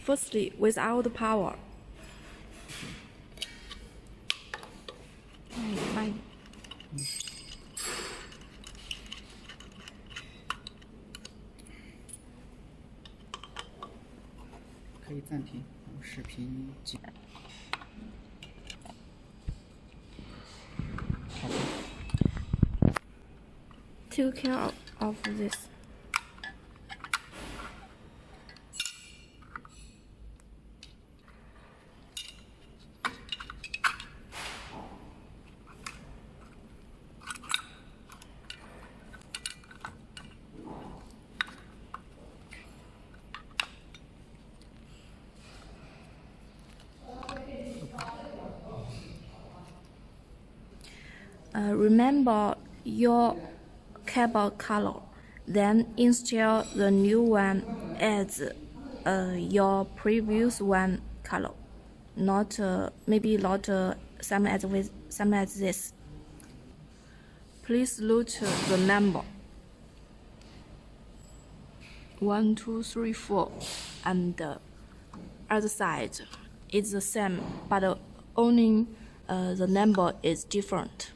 Firstly, without power. 慢一点。可以暂停，视频几。好的。Take care of this. Remember your cable color, then install the new one as your previous one color. Not maybe not same as this. Please note the number 1, 2, 3, 4, and other side is the same, but only the number is different.